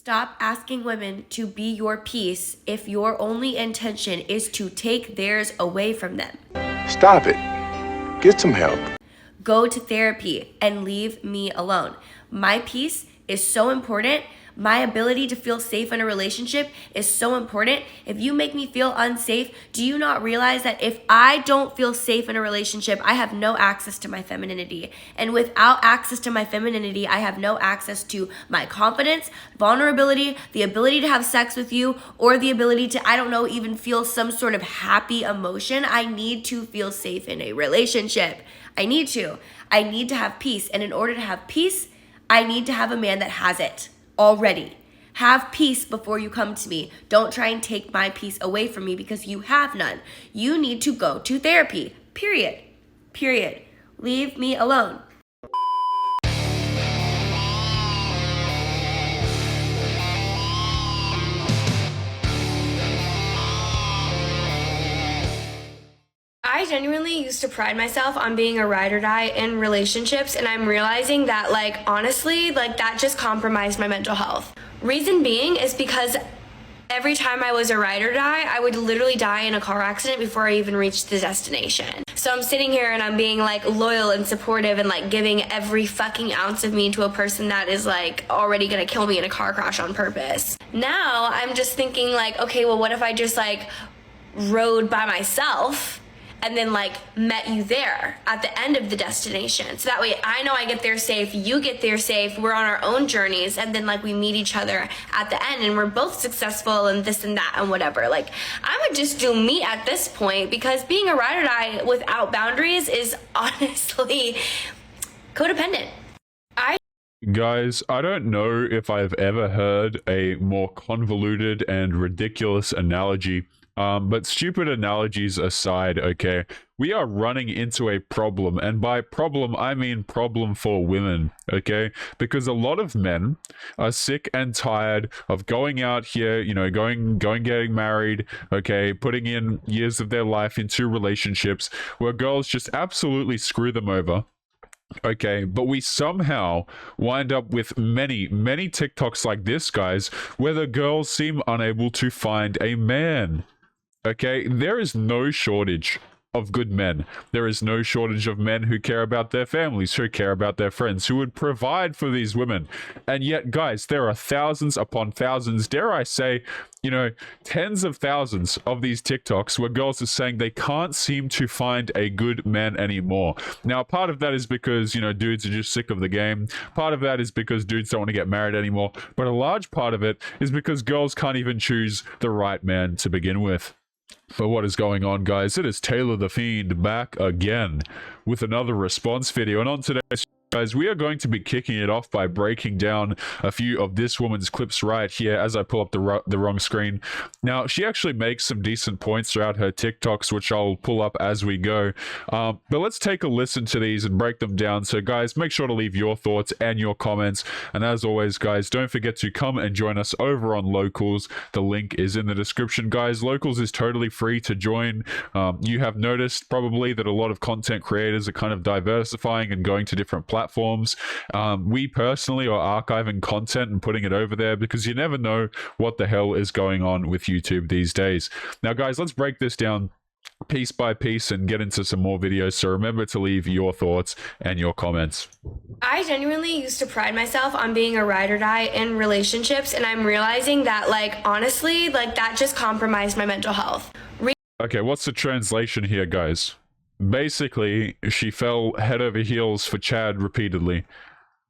Stop asking women to be your peace if your only intention is to take theirs away from them. Stop it. Get some help. Go to therapy and leave me alone. My peace is so important. My ability to feel safe in a relationship is so important. If you make me feel unsafe, do you not realize that if I don't feel safe in a relationship, I have no access to my femininity? And without access to my femininity, I have no access to my confidence, vulnerability, the ability to have sex with you, or the ability to, I don't know, even feel some sort of happy emotion. I need to feel safe in a relationship. I need to have peace. And in order to have peace, I need to have a man that has it already. Have peace before you come to me. Don't try and take my peace away from me because you have none. You need to go to therapy. Period. Period. Leave me alone. I genuinely used to pride myself on being a ride or die in relationships, and I'm realizing that, honestly, that just compromised my mental health. Reason being is because every time I was a ride or die, I would literally die in a car accident before I even reached the destination. So I'm sitting here and I'm being loyal and supportive and giving every fucking ounce of me to a person that is already gonna kill me in a car crash on purpose. Now I'm just thinking okay, well, what if I just rode by myself and then met you there at the end of the destination? So that way I know I get there safe, you get there safe, we're on our own journeys, and then we meet each other at the end and we're both successful and this and that and whatever. I would just do me at this point, because being a ride or die without boundaries is honestly codependent. Guys, I don't know if I've ever heard a more convoluted and ridiculous analogy. But stupid analogies aside, okay, we are running into a problem, and by problem, I mean problem for women, okay? Because a lot of men are sick and tired of going out here, getting married, okay, putting in years of their life into relationships where girls just absolutely screw them over. Okay, but we somehow wind up with many TikToks like this, guys, where the girls seem unable to find a man. Okay, there is no shortage of good men. There is no shortage of men who care about their families, who care about their friends, who would provide for these women. And yet, guys, there are thousands upon thousands, dare I say, tens of thousands of these TikToks where girls are saying they can't seem to find a good man anymore. Now, part of that is because, dudes are just sick of the game. Part of that is because dudes don't want to get married anymore. But a large part of it is because girls can't even choose the right man to begin with. But what is going on, guys? It is Taylor The Fiend back again with another response video. And on today's guys, we are going to be kicking it off by breaking down a few of this woman's clips right here as I pull up the wrong screen. Now, she actually makes some decent points throughout her TikToks, which I'll pull up as we go. But let's take a listen to these and break them down. So, guys, make sure to leave your thoughts and your comments. And as always, guys, don't forget to come and join us over on Locals. The link is in the description, guys. Locals is totally free to join. You have noticed probably that a lot of content creators are kind of diversifying and going to different platforms. We personally are archiving content and putting it over there because you never know what the hell is going on with YouTube these days. Now, guys, let's break this down piece by piece and get into some more videos. So remember to leave your thoughts and your comments. I genuinely used to pride myself on being a ride or die in relationships, and I'm realizing that honestly, that just compromised my mental health. Okay, what's the translation here, guys? Basically, she fell head over heels for Chad repeatedly.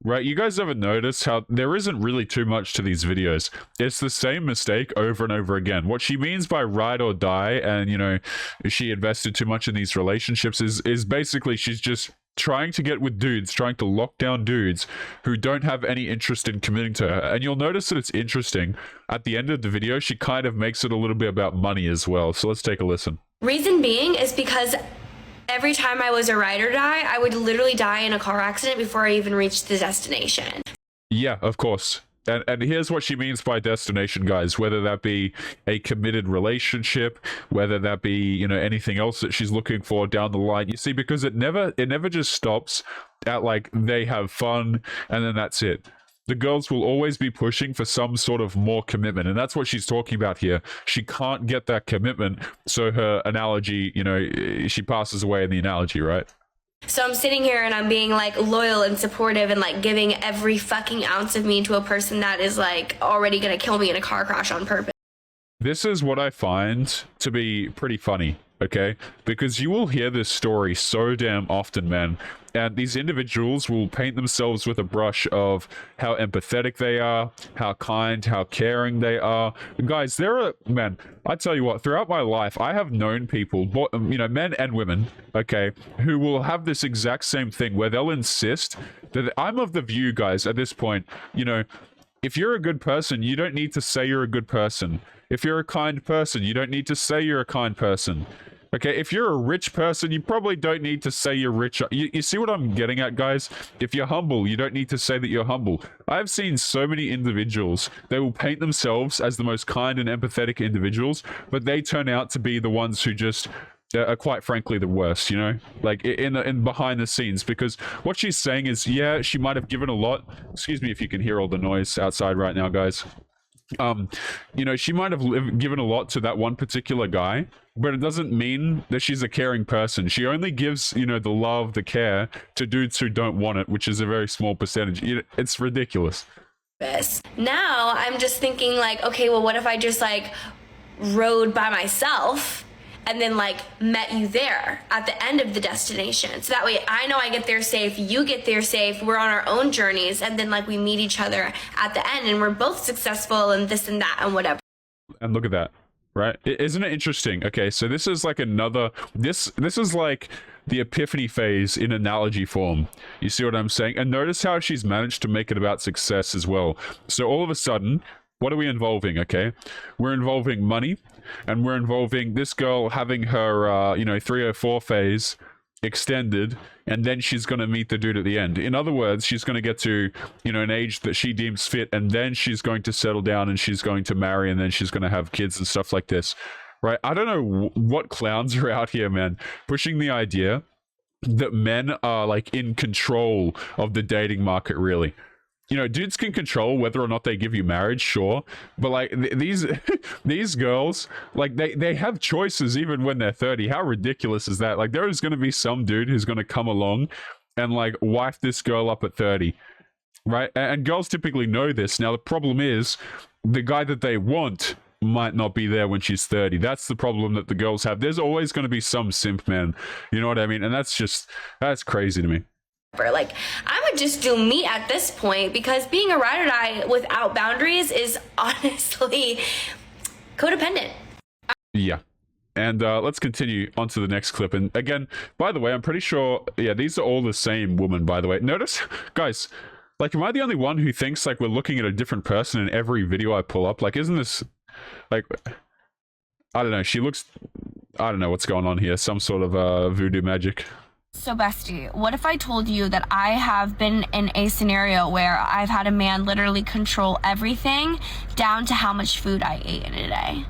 Right, you guys ever notice how there isn't really too much to these videos? It's the same mistake over and over again. What she means by ride or die and, she invested too much in these relationships is basically she's just trying to get with dudes, trying to lock down dudes who don't have any interest in committing to her. And you'll notice that it's interesting. At the end of the video, she kind of makes it a little bit about money as well. So let's take a listen. Reason being is because every time I was a ride or die, I would literally die in a car accident before I even reached the destination. Yeah, of course. And here's what she means by destination, guys, whether that be a committed relationship, whether that be, anything else that she's looking for down the line. You see, because it never just stops at they have fun and then that's it. the girls will always be pushing for some sort of more commitment. And that's what she's talking about here. She can't get that commitment. So her analogy, you know, she passes away in the analogy, right? So I'm sitting here and I'm being like loyal and supportive and like giving every fucking ounce of me to a person that is like already gonna kill me in a car crash on purpose. This is what I find to be pretty funny, okay? Because you will hear this story so damn often, man. And these individuals will paint themselves with a brush of how empathetic they are, how kind, how caring they are. Guys, man, I tell you what, throughout my life, I have known people, you know, men and women, okay, who will have this exact same thing where they'll insist that I'm of the view, guys, at this point, you know, if you're a good person, you don't need to say you're a good person. If you're a kind person, you don't need to say you're a kind person. Okay, if you're a rich person, you probably don't need to say you're rich. You see what I'm getting at, guys? If you're humble, you don't need to say that you're humble. I've seen so many individuals, they will paint themselves as the most kind and empathetic individuals, but they turn out to be the ones who just are quite frankly the worst, you know, like in behind the scenes. Because what she's saying is, yeah, she might have given a lot. Excuse me if you can hear all the noise outside right now, guys. You know, she might have given a lot to that one particular guy, but it doesn't mean that she's a caring person. She only gives, you know, the love, the care to dudes who don't want it, which is a very small percentage. It's ridiculous. Now I'm just thinking like, okay, well, what if I just like rode by myself and then like met you there at the end of the destination? So that way I know I get there safe, you get there safe, we're on our own journeys, and then like we meet each other at the end and we're both successful and this and that and whatever. And look at that, right? Isn't it interesting? Okay, so this is like this is like the epiphany phase in analogy form. You see what I'm saying? And notice how she's managed to make it about success as well. So all of a sudden, what are we involving? Okay, we're involving money, and we're involving this girl having her, you know, 304 phase extended, and then she's going to meet the dude at the end. In other words, she's going to get to, you know, an age that she deems fit, and then she's going to settle down and she's going to marry, and then she's going to have kids and stuff like this, right? I don't know what clowns are out here, man, pushing the idea that men are like in control of the dating market, really. You know, dudes can control whether or not they give you marriage, sure, but like these girls, like they have choices even when they're 30. How ridiculous is that? Like, there is going to be some dude who's going to come along and like wife this girl up at 30, right? And girls typically know this. Now the problem is the guy that they want might not be there when she's 30. That's the problem that the girls have. There's always going to be some simp, man. You know what I mean? And that's crazy to me. Like, I would just do me at this point, because being a ride or die without boundaries is honestly codependent. Yeah. And let's continue on to the next clip. And again, by the way, I'm pretty sure, yeah, these are all the same woman, by the way. Notice, guys, like, am I the only one who thinks like we're looking at a different person in every video I pull up? Like, isn't this, like, I don't know, she looks, I don't know what's going on here. Some sort of voodoo magic. So bestie, what if I told you that I have been in a scenario where I've had a man literally control everything down to how much food I ate in a day?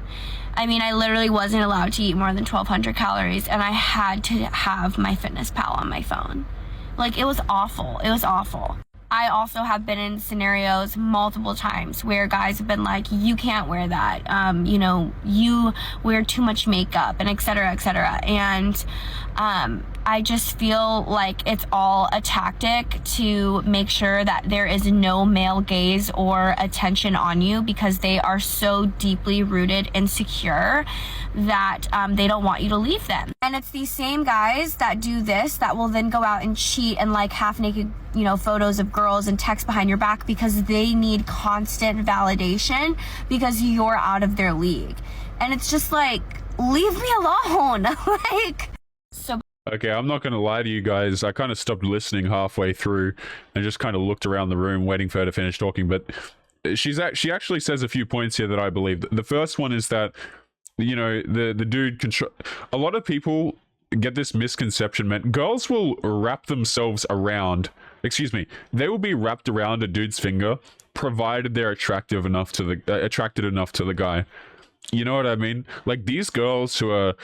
I mean, I literally wasn't allowed to eat more than 1,200 calories, and I had to have my fitness pal on my phone. Like, it was awful. It was awful. I also have been in scenarios multiple times where guys have been like, you can't wear that, you know, you wear too much makeup, and et cetera, et cetera. And I just feel like it's all a tactic to make sure that there is no male gaze or attention on you, because they are so deeply rooted and secure that they don't want you to leave them. And it's these same guys that do this that will then go out and cheat and like half naked, you know, photos of girls and text behind your back, because they need constant validation because you're out of their league. And it's just like, leave me alone. Like, so. Okay, I'm not going to lie to you guys. I kind of stopped listening halfway through and just kind of looked around the room waiting for her to finish talking. But she actually says a few points here that I believe. The first one is that, you know, the dude control. A lot of people get this misconception, man. Girls will wrap themselves around. Excuse me. They will be wrapped around a dude's finger, provided they're attracted enough to the guy. You know what I mean? Like, these girls who are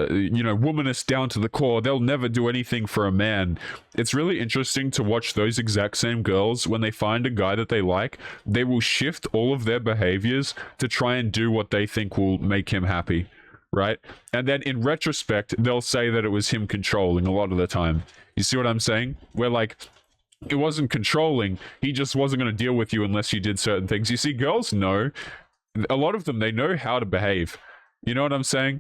womanist down to the core. They'll never do anything for a man. It's really interesting to watch those exact same girls when they find a guy that they like. They will shift all of their behaviors to try and do what they think will make him happy, right? And then in retrospect, they'll say that it was him controlling a lot of the time. You see what I'm saying? Where like, it wasn't controlling, he just wasn't going to deal with you unless you did certain things. You see, girls know, a lot of them, they know how to behave. You know what I'm saying?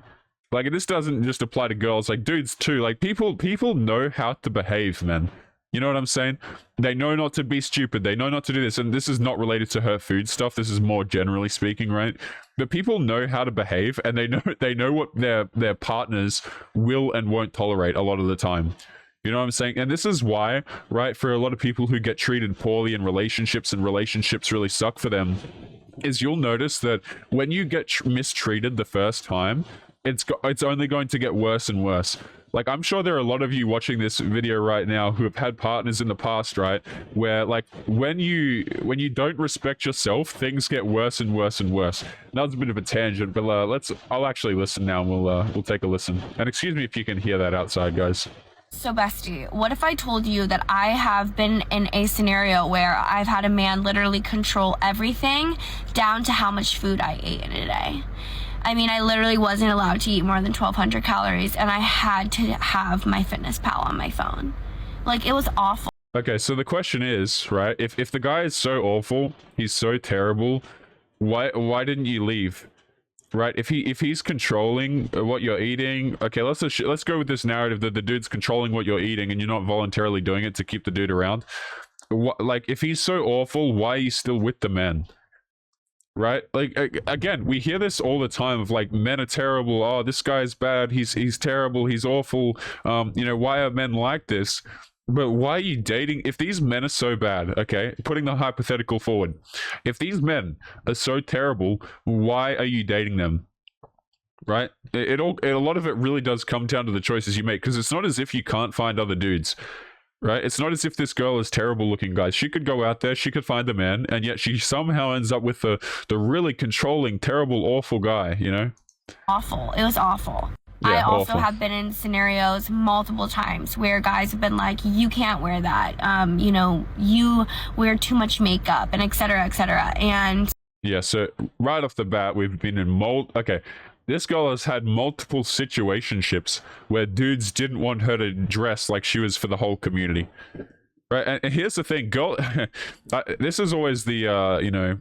Like, this doesn't just apply to girls, like dudes too. Like, people know how to behave, man. You know what I'm saying? They know not to be stupid. They know not to do this. And this is not related to her food stuff. This is more generally speaking, right? But people know how to behave, and they know what their partners will and won't tolerate a lot of the time. You know what I'm saying? And this is why, right, for a lot of people who get treated poorly in relationships and relationships really suck for them, is you'll notice that when you get mistreated the first time, it's only going to get worse and worse. Like, I'm sure there are a lot of you watching this video right now who have had partners in the past, right, where like when you don't respect yourself, things get worse and worse and worse. That was a bit of a tangent, but I'll actually listen now, and we'll take a listen. And excuse me if you can hear that outside, guys. So bestie, what if I told you that I have been in a scenario where I've had a man literally control everything down to how much food I ate in a day? I mean, I literally wasn't allowed to eat more than 1,200 calories, and I had to have my fitness pal on my phone. Like, it was awful. Okay, so the question is, right, if the guy is so awful, he's so terrible, why didn't you leave? Right, if he's controlling what you're eating, okay, let's go with this narrative that the dude's controlling what you're eating and you're not voluntarily doing it to keep the dude around. Like, if he's so awful, why are you still with the man? Right, like, again, we hear this all the time of like, men are terrible. Oh, this guy's bad. He's terrible. He's awful. Why are men like this? But why are you dating? If these men are so bad, okay, putting the hypothetical forward, if these men are so terrible, why are you dating them? Right? A lot of it really does come down to the choices you make, because it's not as if you can't find other dudes. Right? It's not as if this girl is terrible looking, guys. She could go out there, she could find a man, and yet she somehow ends up with the really controlling, terrible, awful guy, you know? Awful. It was awful. Yeah, I also awful. have been in scenarios multiple times where guys have been like, you can't wear that. You wear too much makeup, and et cetera, et cetera. And yeah, so right off the bat, we've been in okay. This girl has had multiple situationships where dudes didn't want her to dress like she was for the whole community. Right, and here's the thing, girl, this is always the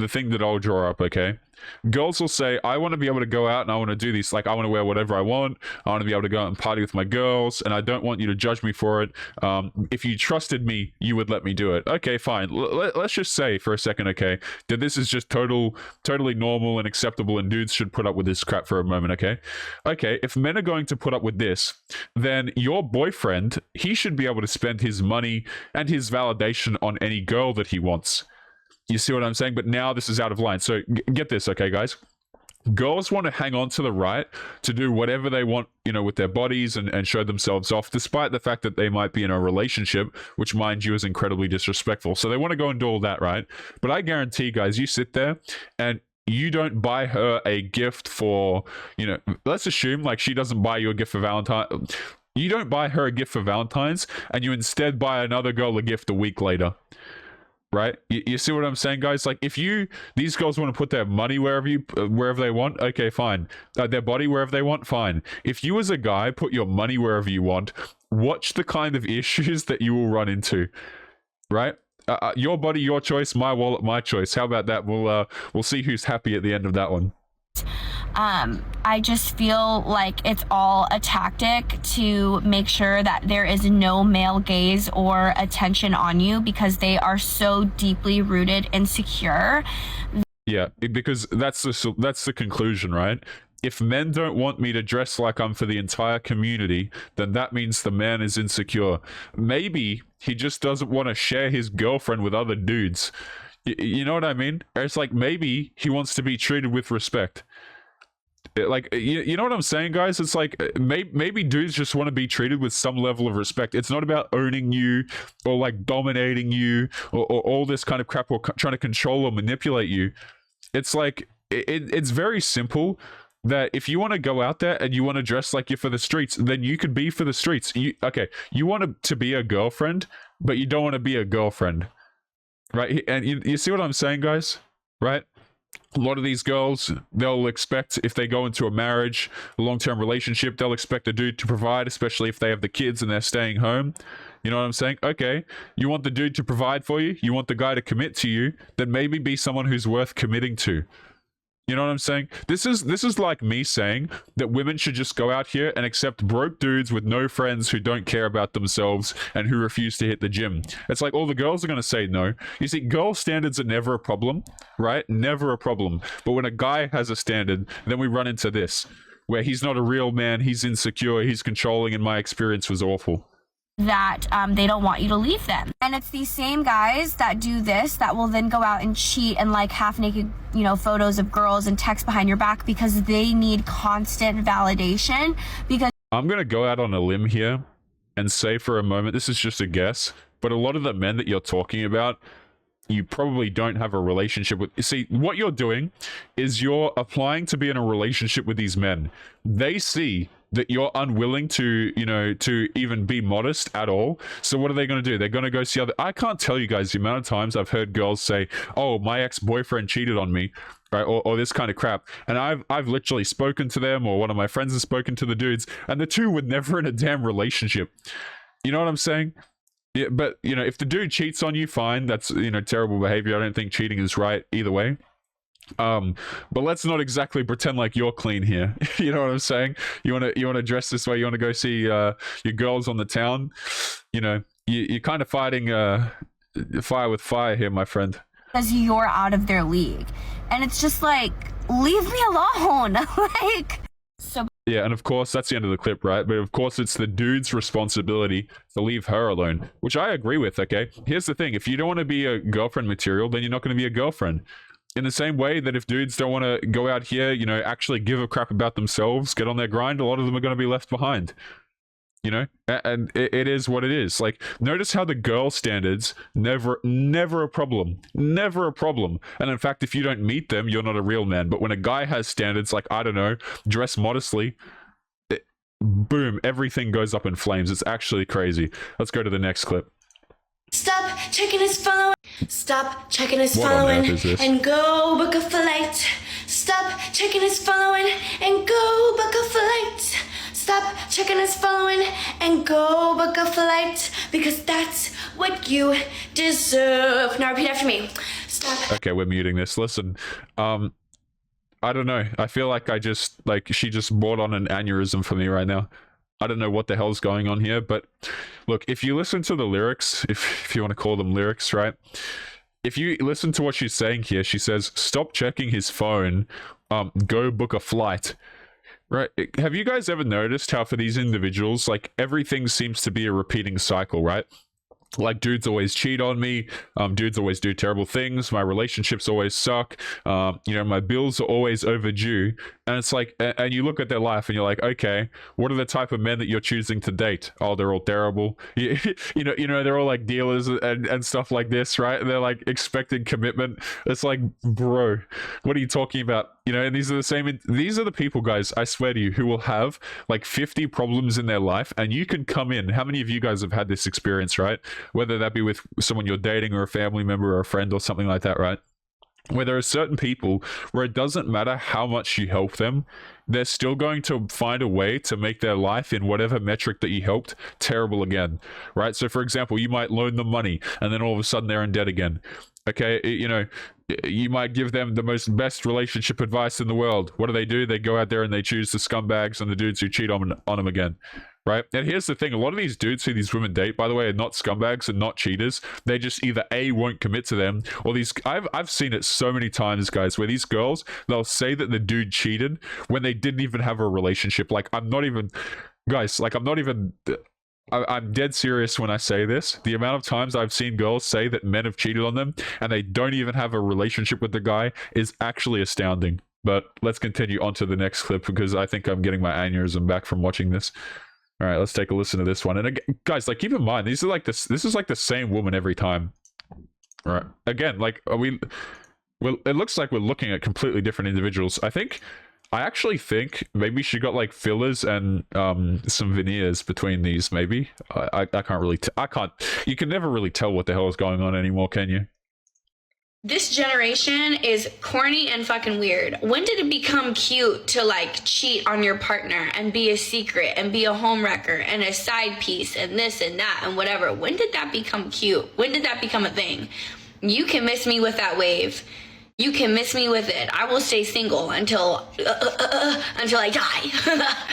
thing that I'll draw up, okay? Girls will say, I want to be able to go out and I want to do these, like, I want to wear whatever I want, I want to be able to go out and party with my girls, and I don't want you to judge me for it. If you trusted me, you would let me do it. Okay, fine. Let's just say for a second, okay, that this is just totally normal and acceptable, and dudes should put up with this crap for a moment, okay? Okay, if men are going to put up with this, then your boyfriend, he should be able to spend his money and his validation on any girl that he wants. You see what I'm saying? But now this is out of line. So get this, okay, guys? Girls want to hang on to the right to do whatever they want, with their bodies and show themselves off, despite the fact that they might be in a relationship, which, mind you, is incredibly disrespectful. So they want to go and do all that, right? But I guarantee, guys, you sit there and you don't buy her a gift for, let's assume like she doesn't buy you a gift for Valentine's. You don't buy her a gift for Valentine's, and you instead buy another girl a gift a week later. Right? You see what I'm saying, guys? Like, if these girls want to put their money wherever they want, okay, fine. Their body wherever they want, fine. If you as a guy put your money wherever you want, watch the kind of issues that you will run into. Right? Your body, your choice. My wallet, my choice. How about that? We'll see who's happy at the end of that one. I just feel like it's all a tactic to make sure that there is no male gaze or attention on you, because they are so deeply rooted and secure. Yeah, because that's the conclusion, right? If men don't want me to dress like I'm for the entire community, then that means the man is insecure. Maybe he just doesn't want to share his girlfriend with other dudes. You know what I mean? It's like, maybe he wants to be treated with respect. Like, you know what I'm saying, guys? It's like, maybe dudes just want to be treated with some level of respect. It's not about owning you or like dominating you or all this kind of crap, or trying to control or manipulate you. It's like, it's very simple. that if you want to go out there and you want to dress like you're for the streets, then you could be for the streets. You want to be a girlfriend, but you don't want to be a girlfriend, right? And you see what I'm saying, guys, right? A lot of these girls, they'll expect, if they go into a marriage, a long-term relationship, they'll expect a dude to provide, especially if they have the kids and they're staying home. You know what I'm saying? Okay, you want the dude to provide for you, you want the guy to commit to you, then maybe be someone who's worth committing to. You know what I'm saying? This is like me saying that women should just go out here and accept broke dudes with no friends who don't care about themselves and who refuse to hit the gym. It's like all the girls are going to say no. You see, girl standards are never a problem, right? Never a problem. But when a guy has a standard, then we run into this, where he's not a real man, he's insecure, he's controlling, and my experience was awful. That they don't want you to leave them. And it's these same guys that do this that will then go out and cheat and like half-naked, photos of girls and text behind your back because they need constant validation. Because I'm going to go out on a limb here and say for a moment, this is just a guess, but a lot of the men that you're talking about, you probably don't have a relationship with. See, what you're doing is you're applying to be in a relationship with these men. They see that you're unwilling to, to even be modest at all. So what are they going to do? They're going to go see other... I can't tell you guys the amount of times I've heard girls say, oh, my ex-boyfriend cheated on me, right? Or this kind of crap. And I've literally spoken to them, or one of my friends has spoken to the dudes, and the two were never in a damn relationship. You know what I'm saying? Yeah, but, if the dude cheats on you, fine. That's, terrible behavior. I don't think cheating is right either way. But let's not exactly pretend like you're clean here. You know what I'm saying? You want to dress this way. You want to go see your girls on the town. You're kind of fighting fire with fire here, my friend. Because you're out of their league, and it's just like, leave me alone. Yeah, and of course that's the end of the clip, right? But of course it's the dude's responsibility to leave her alone, which I agree with. Okay, here's the thing: if you don't want to be a girlfriend material, then you're not going to be a girlfriend. In the same way that if dudes don't want to go out here, actually give a crap about themselves, get on their grind, a lot of them are going to be left behind. And it is what it is. Like, notice how the girl standards, never a problem. Never a problem. And in fact, if you don't meet them, you're not a real man. But when a guy has standards, like, I don't know, dress modestly, boom, everything goes up in flames. It's actually crazy. Let's go to the next clip. Stop checking his phone. Stop checking his What on phone earth is this? and go book a flight. Stop checking his phone and go book a flight. Stop checking his phone and go book a flight, because that's what you deserve. Now repeat after me. Stop. Okay, we're muting this. Listen, I don't know. I feel like she just brought on an aneurysm for me right now. I don't know what the hell's going on here, but look, if you listen to the lyrics, if you want to call them lyrics, right? If you listen to what she's saying here, she says, stop checking his phone, go book a flight. Right? Have you guys ever noticed how for these individuals, like, everything seems to be a repeating cycle, right? Like, dudes always cheat on me, dudes always do terrible things, my relationships always suck, my bills are always overdue, and it's like, and you look at their life and you're like, okay, what are the type of men that you're choosing to date? Oh, they're all terrible. They're all like dealers and stuff like this, right? They're like expecting commitment. It's like, bro, what are you talking about? And these are the people, guys, I swear to you, who will have like 50 problems in their life, and you can come in. How many of you guys have had this experience, right? Whether that be with someone you're dating or a family member or a friend or something like that, right? Where there are certain people where it doesn't matter how much you help them, they're still going to find a way to make their life in whatever metric that you helped terrible again, right? So for example, you might loan them money and then all of a sudden they're in debt again. Okay, you might give them the best relationship advice in the world. What do? They go out there and they choose the scumbags and the dudes who cheat on them again, right? And here's the thing: a lot of these dudes who these women date, by the way, are not scumbags and not cheaters. They just either A, won't commit to them, or these. I've seen it so many times, guys, where these girls, they'll say that the dude cheated when they didn't even have a relationship. Like, I'm dead serious when I say this. The amount of times I've seen girls say that men have cheated on them and they don't even have a relationship with the guy is actually astounding. But let's continue on to the next clip, because I think I'm getting my aneurysm back from watching this. All right, let's take a listen to this one. And again, guys, like, keep in mind, this is like the same woman every time. All right. Again, like, it looks like we're looking at completely different individuals. I think I actually think maybe she got like fillers and some veneers between these. Maybe I can't really. I can't. You can never really tell what the hell is going on anymore, can you? This generation is corny and fucking weird. When did it become cute to like cheat on your partner and be a secret and be a homewrecker and a side piece and this and that and whatever? When did that become cute? When did that become a thing? You can miss me with that wave. You can miss me with it. I will stay single until I die.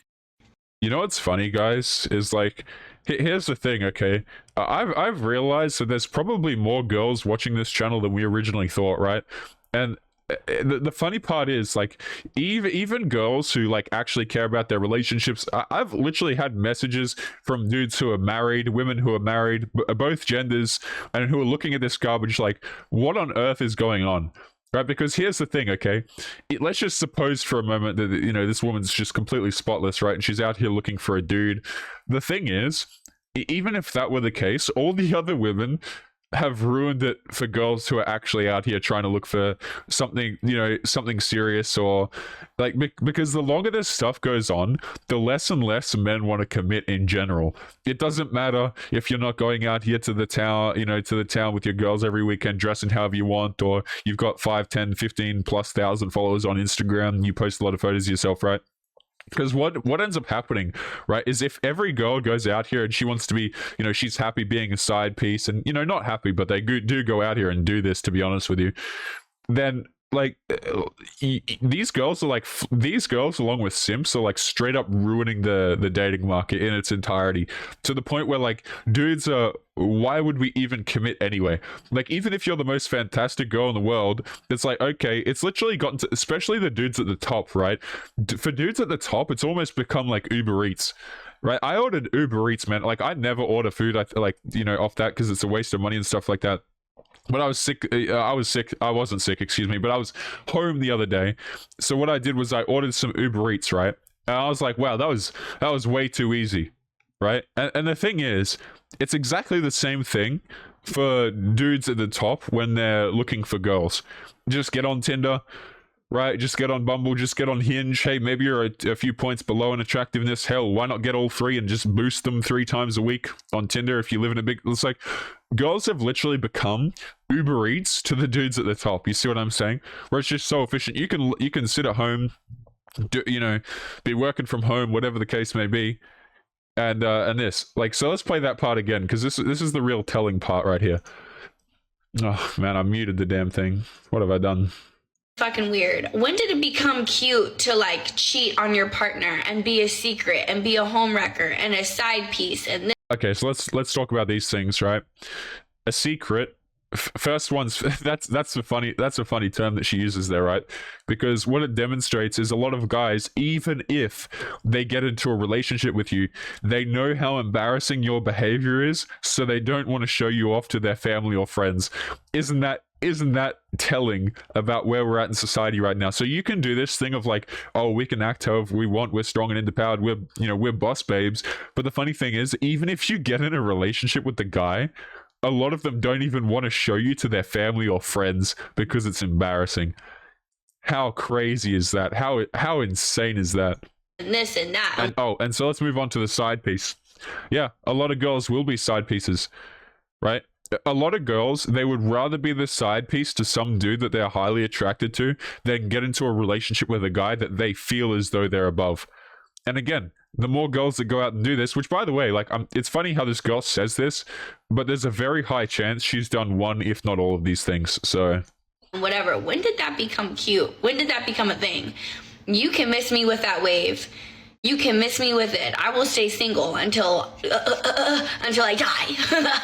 You know what's funny, guys, is like, here's the thing, okay? I've realized that there's probably more girls watching this channel than we originally thought, right? And the funny part is, like, even girls who like actually care about their relationships, I've literally had messages from dudes who are married, women who are married, both genders, and who are looking at this garbage like, what on earth is going on? Right, because here's the thing, okay? Let's just suppose for a moment that, you know, this woman's just completely spotless, right? And she's out here looking for a dude. The thing is, even if that were the case, all the other women have ruined it for girls who are actually out here trying to look for something, you know, something serious, or like, because the longer this stuff goes on, the less and less men want to commit in general. It doesn't matter if you're not going out here to the town, you know, to the town with your girls every weekend dressing however you want, or you've got 5, 10, 15 plus thousand followers on Instagram, you post a lot of photos of yourself, right? Because what ends up happening, right, is if every girl goes out here and she wants to be, you know, she's happy being a side piece, and, you know, not happy, but they do go out here and do this, to be honest with you, then like these girls are like, these girls along with simps are like straight up ruining the dating market in its entirety, to the point where like dudes are, why would we even commit anyway? Like, even if you're the most fantastic girl in the world, it's like, okay, it's literally gotten to, especially the dudes at the top, right? For dudes at the top, it's almost become like Uber Eats. Right, I ordered Uber Eats, man. Like, I never order food, like, you know, off that, because it's a waste of money and stuff like that. But I was sick. I wasn't sick, excuse me, but I was home the other day. So what I did was I ordered some Uber Eats, right? And I was like, wow, that was way too easy, right? And the thing is, it's exactly the same thing for dudes at the top when they're looking for girls. Just get on Tinder, right? Just get on Bumble, just get on Hinge. Hey, maybe you're a few points below in attractiveness. Hell, why not get all 3 and just boost them 3 times a week on Tinder if you live in a big... It's like, girls have literally become Uber Eats to the dudes at the top. You see what I'm saying? Where it's just so efficient. You can sit at home, you know, be working from home, whatever the case may be. And this, like, so let's play that part again, because this is the real telling part right here. Oh man, I muted the damn thing. What have I done? Fucking weird. When did it become cute to like cheat on your partner and be a secret and be a homewrecker and a side piece and Okay, so let's talk about these things, right? A secret. First one's that's a funny term that she uses there, right? Because what it demonstrates is a lot of guys, even if they get into a relationship with you, they know how embarrassing your behavior is, so they don't want to show you off to their family or friends. Isn't that telling about where we're at in society right now? So you can do this thing of like, oh, we can act however we want, we're strong and empowered, we're boss babes. But the funny thing is, even if you get in a relationship with the guy, a lot of them don't even want to show you to their family or friends because it's embarrassing. How crazy is that? How insane is that? this and that. And so let's move on to the side piece. Yeah, a lot of girls will be side pieces, right? A lot of girls, they would rather be the side piece to some dude that they're highly attracted to than get into a relationship with a guy that they feel as though they're above. And again, the more girls that go out and do this, which by the way, like, it's funny how this girl says this, but there's a very high chance she's done one, if not all of these things. So whatever. When did that become cute? When did that become a thing? You can miss me with that wave. You can miss me with it. I will stay single until I die.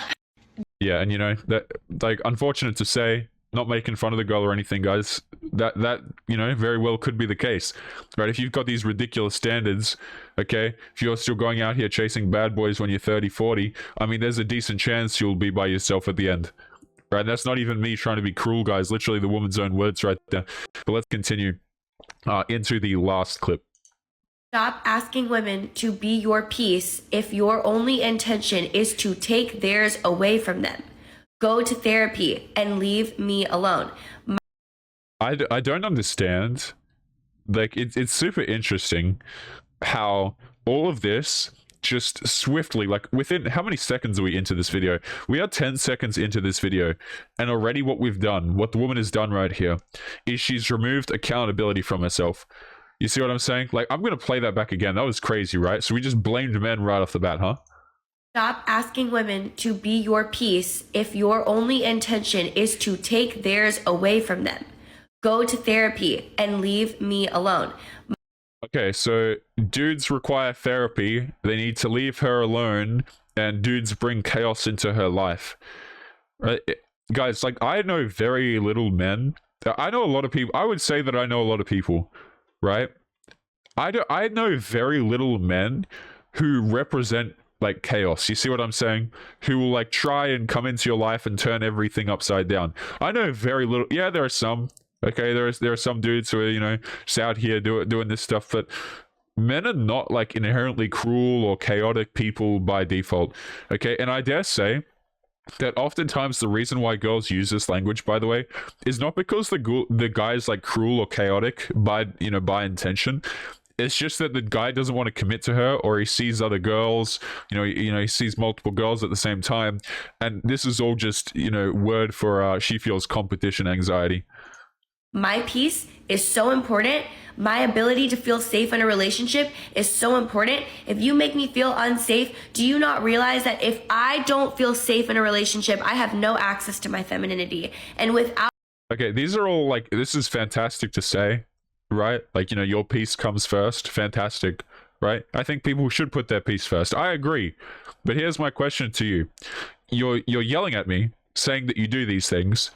Yeah, and you know, that, like, unfortunate to say, not making fun of the girl or anything, guys, that you know, very well could be the case, right? If you've got these ridiculous standards, okay, if you're still going out here chasing bad boys when you're 30, 40, I mean, there's a decent chance you'll be by yourself at the end, right? That's not even me trying to be cruel, guys, literally the woman's own words right there. But let's continue into the last clip. Stop asking women to be your piece if your only intention is to take theirs away from them. Go to therapy and leave me alone. I don't understand Like it's super interesting how all of this just swiftly, like within how many seconds are we into this video? We are 10 seconds into this video, and already what we've done, what the woman has done right here, is she's removed accountability from herself. You see what I'm saying? Like, I'm gonna play that back again. That was crazy, right? So we just blamed men right off the bat, huh? Stop asking women to be your peace if your only intention is to take theirs away from them. Go to therapy and leave me alone. Okay, so dudes require therapy. They need to leave her alone, and dudes bring chaos into her life. Right? Guys, like, I know very little men. I know a lot of people. I would say that I know a lot of people, right? I know very little men who represent like chaos. You see what I'm saying? Who will like try and come into your life and turn everything upside down. I know very little. Yeah, there are some. Okay, there are some dudes who are, you know, just out here doing this stuff, but men are not like inherently cruel or chaotic people by default. Okay, and I dare say that oftentimes the reason why girls use this language, by the way, is not because the guy's like cruel or chaotic by intention. It's just that the guy doesn't want to commit to her, or he sees other girls, he sees multiple girls at the same time, and this is all just word for she feels competition anxiety. My peace is so important. My ability to feel safe in a relationship is so important. If you make me feel unsafe, do you not realize that if I don't feel safe in a relationship, I have no access to my femininity? And without... Okay, these are all like, this is fantastic to say, right? Like, your peace comes first. Fantastic, right? I think people should put their peace first. I agree. But here's my question to you. You're yelling at me, saying that you do these things,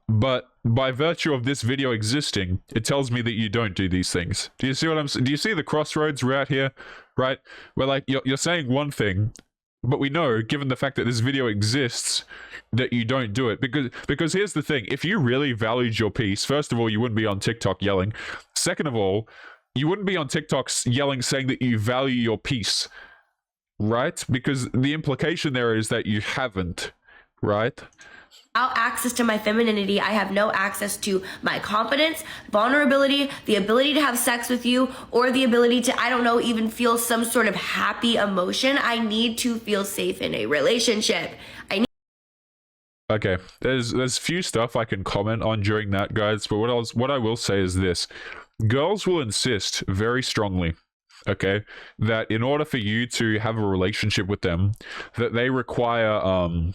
but by virtue of this video existing, it tells me that you don't do these things. Do you see what I'm saying? Do you see the crossroads we're at here? Right? Where like you're saying one thing, but we know, given the fact that this video exists, that you don't do it. Because here's the thing. If you really valued your peace, first of all, you wouldn't be on TikTok yelling. Second of all, you wouldn't be on TikTok yelling saying that you value your peace. Right? Because the implication there is that you haven't. Right? Without access to my femininity, I have no access to my confidence, vulnerability, the ability to have sex with you, or the ability to, I don't know, even feel some sort of happy emotion. I need to feel safe in a relationship. Okay, there's few stuff I can comment on during that, guys, but what I will say is this. Girls will insist very strongly, okay, that in order for you to have a relationship with them, that they require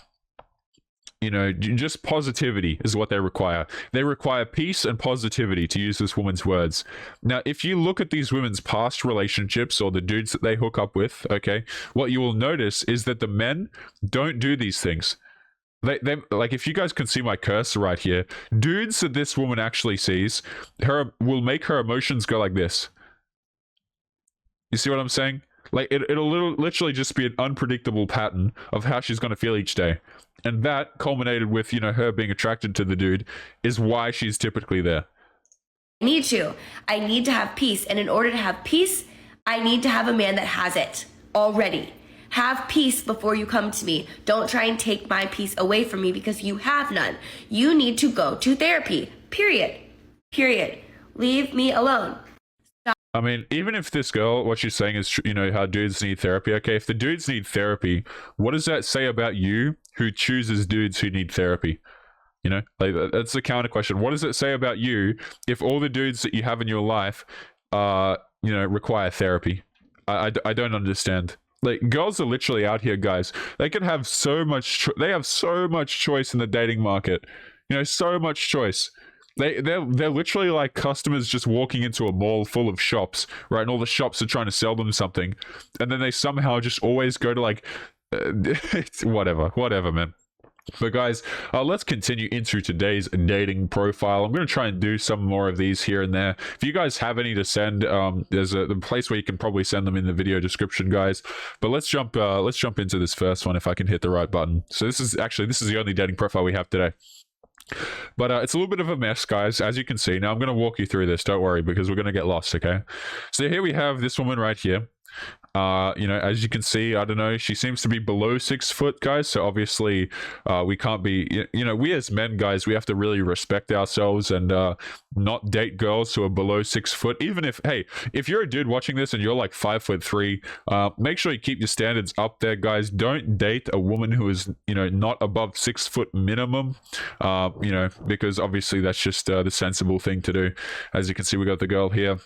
just positivity is what they require. They require peace and positivity, to use this woman's words. Now, if you look at these women's past relationships or the dudes that they hook up with, okay, what you will notice is that the men don't do these things. They like, if you guys can see my cursor right here, dudes that this woman actually sees, will make her emotions go like this. You see what I'm saying? Like, it'll literally just be an unpredictable pattern of how she's going to feel each day. And that culminated with, her being attracted to the dude is why she's typically there. I need to have peace. And in order to have peace, I need to have a man that has it already. Have peace before you come to me. Don't try and take my peace away from me because you have none. You need to go to therapy. Period. Leave me alone. I mean, even if this girl, what she's saying is, how dudes need therapy. Okay, if the dudes need therapy, what does that say about you who chooses dudes who need therapy? Like, that's the counter question. What does it say about you if all the dudes that you have in your life, require therapy? I don't understand. Like, girls are literally out here, guys. They can have so much, they have so much choice in the dating market. So much choice. They're literally like customers just walking into a mall full of shops, right? And all the shops are trying to sell them something, and then they somehow just always go to like whatever, man. But guys, let's continue into today's dating profile. I'm going to try and do some more of these here and there. If you guys have any to send, there's the place where you can probably send them in the video description, guys. But let's jump into this first one if I can hit the right button. So this is the only dating profile we have today. But it's a little bit of a mess, guys, as you can see. Now I'm going to walk you through this, don't worry, because we're going to get lost, okay? So here we have this woman right here. As you can see, I don't know, she seems to be below 6 foot, guys. So obviously, we can't be, we as men, guys, we have to really respect ourselves and not date girls who are below 6 foot. Even if you're a dude watching this and you're like 5'3", make sure you keep your standards up there, guys. Don't date a woman who is, not above 6 foot minimum, because obviously that's just the sensible thing to do. As you can see, we got the girl here.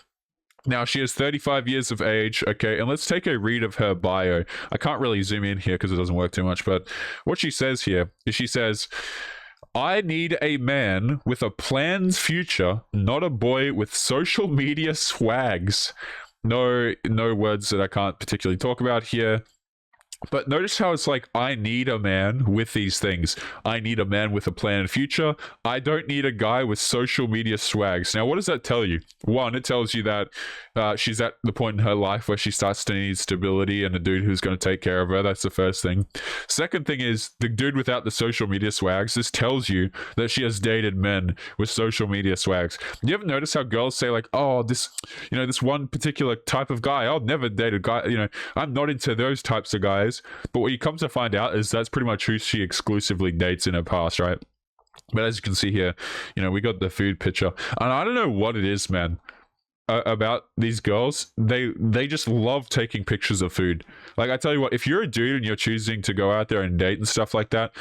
Now, she is 35 years of age, okay, and let's take a read of her bio. I can't really zoom in here because it doesn't work too much, but what she says here is she says, I need a man with a planned future, not a boy with social media swags. No words that I can't particularly talk about here. But notice how it's like, I need a man with these things. I need a man with a planned future. I don't need a guy with social media swags. Now, what does that tell you? One, it tells you that she's at the point in her life where she starts to need stability and a dude who's going to take care of her. That's the first thing. Second thing is, the dude without the social media swags, this tells you that she has dated men with social media swags. You ever notice how girls say like, oh, this one particular type of guy, I'll never date a guy, I'm not into those types of guys. But what you come to find out is that's pretty much who she exclusively dates in her past, right? But as you can see here, we got the food picture. And I don't know what it is, man, about these girls. They just love taking pictures of food. Like, I tell you what, if you're a dude and you're choosing to go out there and date and stuff like that,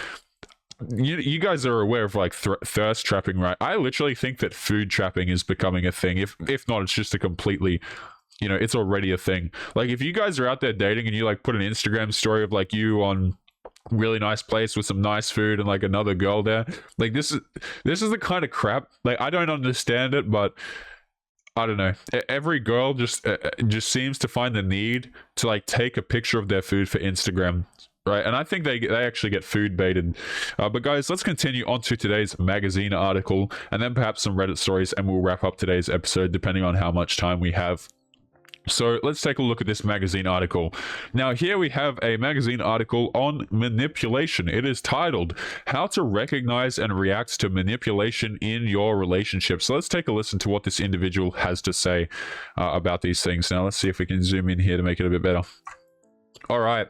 you guys are aware of like thirst trapping, right? I literally think that food trapping is becoming a thing. If not, it's just a completely... it's already a thing. Like, if you guys are out there dating and you like put an Instagram story of like you on really nice place with some nice food and like another girl there, like this is the kind of crap, like, I don't understand it, but I don't know. Every girl just seems to find the need to like take a picture of their food for Instagram. Right, and I think they actually get food baited. But guys, let's continue on to today's magazine article and then perhaps some Reddit stories, and we'll wrap up today's episode depending on how much time we have. So let's take a look at this magazine article. Now, here we have a magazine article on manipulation. It is titled, How to Recognize and React to Manipulation in Your Relationship. So let's take a listen to what this individual has to say about these things. Now, let's see if we can zoom in here to make it a bit better. All right.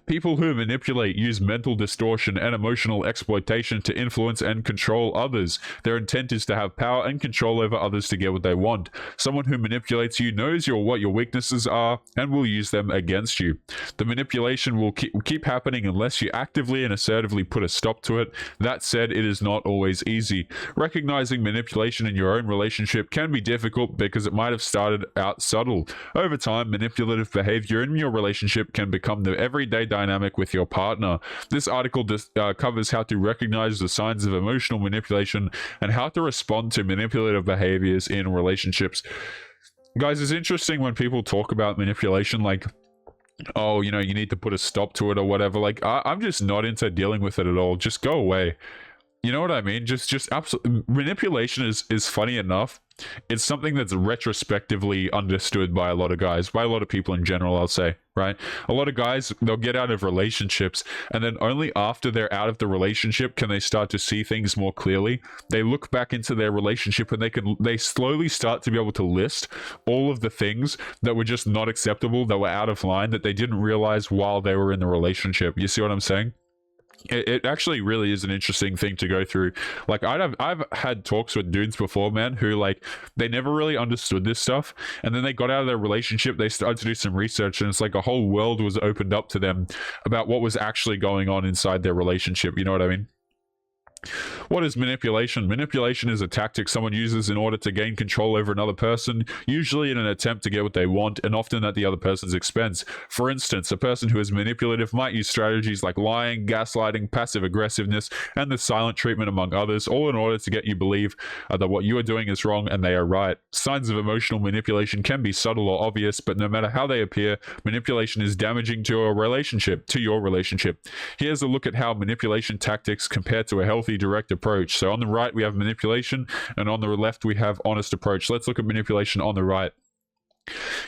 People who manipulate use mental distortion and emotional exploitation to influence and control others. Their intent is to have power and control over others to get what they want. Someone who manipulates you knows what your weaknesses are and will use them against you. The manipulation will keep happening unless you actively and assertively put a stop to it. That said, it is not always easy. Recognizing manipulation in your own relationship can be difficult because it might have started out subtle. Over time, manipulative behavior in your relationship can become the everyday dynamic with your partner. This article covers how to recognize the signs of emotional manipulation and how to respond to manipulative behaviors in relationships. Guys, it's interesting when people talk about manipulation like, oh, you need to put a stop to it or whatever. Like, I'm just not into dealing with it at all. Just go away. You know what I mean? Just absolutely. Manipulation is funny enough. It's something that's retrospectively understood by a lot of guys, by a lot of people in general, I'll say, right? A lot of guys, they'll get out of relationships, and then only after they're out of the relationship can they start to see things more clearly. They look back into their relationship and they slowly start to be able to list all of the things that were just not acceptable, that were out of line, that they didn't realize while they were in the relationship. You see what I'm saying? It actually really is an interesting thing to go through. Like, I've had talks with dudes before, man, who like they never really understood this stuff, and then they got out of their relationship, they started to do some research, and it's like a whole world was opened up to them about what was actually going on inside their relationship. You know what I mean? What is manipulation? Manipulation is a tactic someone uses in order to gain control over another person, usually in an attempt to get what they want, and often at the other person's expense. For instance, a person who is manipulative might use strategies like lying, gaslighting, passive aggressiveness, and the silent treatment, among others, all in order to get you believe that what you are doing is wrong and they are right. Signs of emotional manipulation can be subtle or obvious, but no matter how they appear, manipulation is damaging to your relationship. Here's a look at how manipulation tactics compare to a healthy direct approach. So on the right we have manipulation, and on the left we have honest approach. Let's look at manipulation on the right.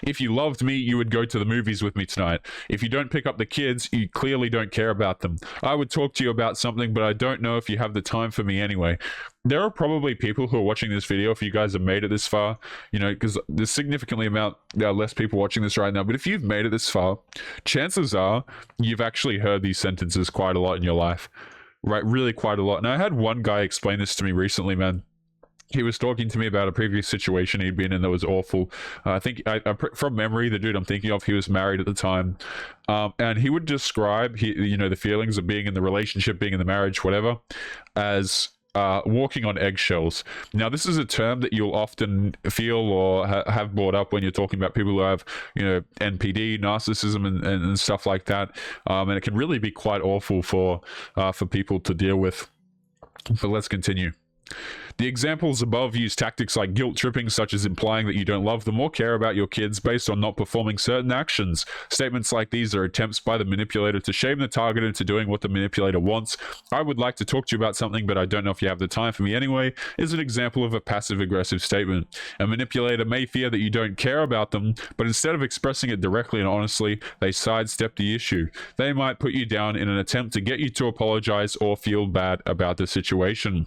If you loved me, you would go to the movies with me tonight. If you don't pick up the kids, you clearly don't care about them. I would talk to you about something, but I don't know if you have the time for me anyway. There are probably people who are watching this video, if you guys have made it this far, you know, because there's significantly less people watching this right now, but if you've made it this far, chances are you've actually heard these sentences quite a lot in your life, right? Really quite a lot. And I had one guy explain this to me recently, man. He was talking to me about a previous situation he'd been in that was awful. I think, from memory, the dude I'm thinking of, he was married at the time, and he would describe, the feelings of being in the relationship, being in the marriage, whatever, as walking on eggshells. Now, this is a term that you'll often feel or have brought up when you're talking about people who have, NPD, narcissism, and stuff like that, and it can really be quite awful for people to deal with. But let's continue. The examples above use tactics like guilt tripping, such as implying that you don't love them or care about your kids based on not performing certain actions. Statements like these are attempts by the manipulator to shame the target into doing what the manipulator wants. I would like to talk to you about something, but I don't know if you have the time for me anyway, is an example of a passive-aggressive statement. A manipulator may fear that you don't care about them, but instead of expressing it directly and honestly, they sidestep the issue. They might put you down in an attempt to get you to apologize or feel bad about the situation.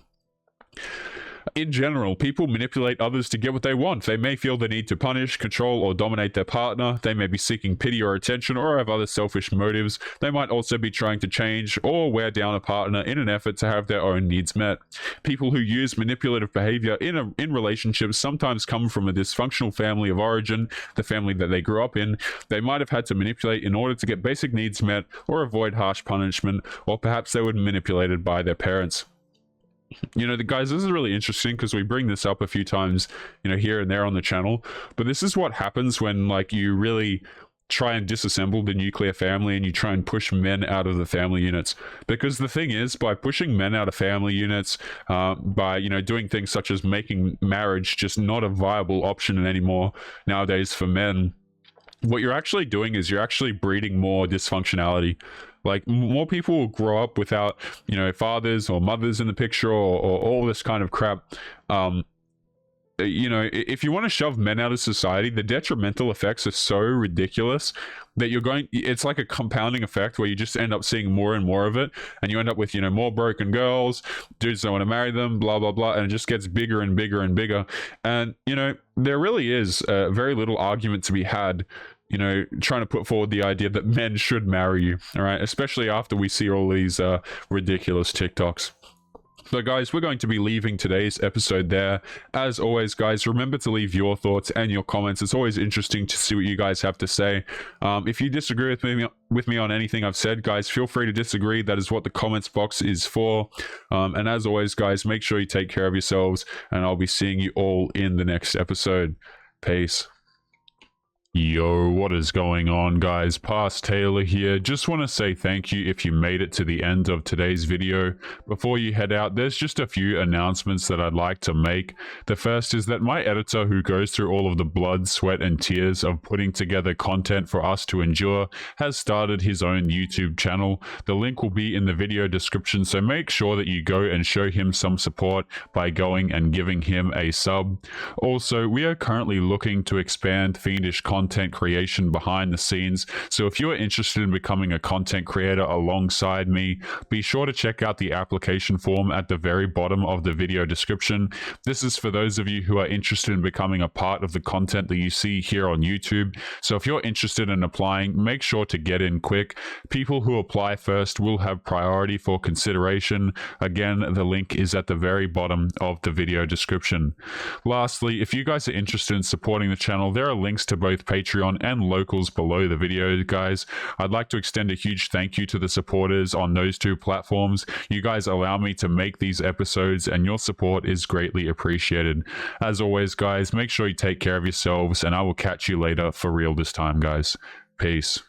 In general, people manipulate others to get what they want. They may feel the need to punish, control, or dominate their partner. They may be seeking pity or attention or have other selfish motives. They might also be trying to change or wear down a partner in an effort to have their own needs met. People who use manipulative behavior in relationships sometimes come from a dysfunctional family of origin, the family that they grew up in. They might have had to manipulate in order to get basic needs met or avoid harsh punishment, or perhaps they were manipulated by their parents. Guys, this is really interesting because we bring this up a few times, here and there on the channel. But this is what happens when, you really try and disassemble the nuclear family and you try and push men out of the family units. Because the thing is, by pushing men out of family units, by, doing things such as making marriage just not a viable option anymore nowadays for men, what you're actually doing is you're actually breeding more dysfunctionality. More people will grow up without, fathers or mothers in the picture, or all this kind of crap. If you want to shove men out of society, the detrimental effects are so ridiculous that it's like a compounding effect where you just end up seeing more and more of it, and you end up with, more broken girls, dudes don't want to marry them, blah, blah, blah, and it just gets bigger and bigger and bigger. And, there really is very little argument to be had, trying to put forward the idea that men should marry you, all right? Especially after we see all these ridiculous TikToks. So guys, we're going to be leaving today's episode there. As always, guys, remember to leave your thoughts and your comments. It's always interesting to see what you guys have to say. If you disagree with me on anything I've said, guys, feel free to disagree. That is what the comments box is for. And as always, guys, make sure you take care of yourselves, and I'll be seeing you all in the next episode. Peace. Yo, what is going on, guys? Past Taylor here. Just want to say thank you if you made it to the end of today's video. Before you head out, there's just a few announcements that I'd like to make. The first is that my editor, who goes through all of the blood, sweat, and tears of putting together content for us to endure, has started his own YouTube channel. The link will be in the video description, so make sure that you go and show him some support by going and giving him a sub. Also, we are currently looking to expand Fiendish content creation behind the scenes, so if you are interested in becoming a content creator alongside me, be sure to check out the application form at the very bottom of the video description. This is for those of you who are interested in becoming a part of the content that you see here on YouTube. So if you're interested in applying, make sure to get in quick. People who apply first will have priority for consideration. Again, the link is at the very bottom of the video description. Lastly, if you guys are interested in supporting the channel, there are links to both Patreon and locals below the video, guys. I'd like to extend a huge thank you to the supporters on those two platforms. You guys allow me to make these episodes, and your support is greatly appreciated. As always, guys, make sure you take care of yourselves, and I will catch you later for real this time, guys. Peace.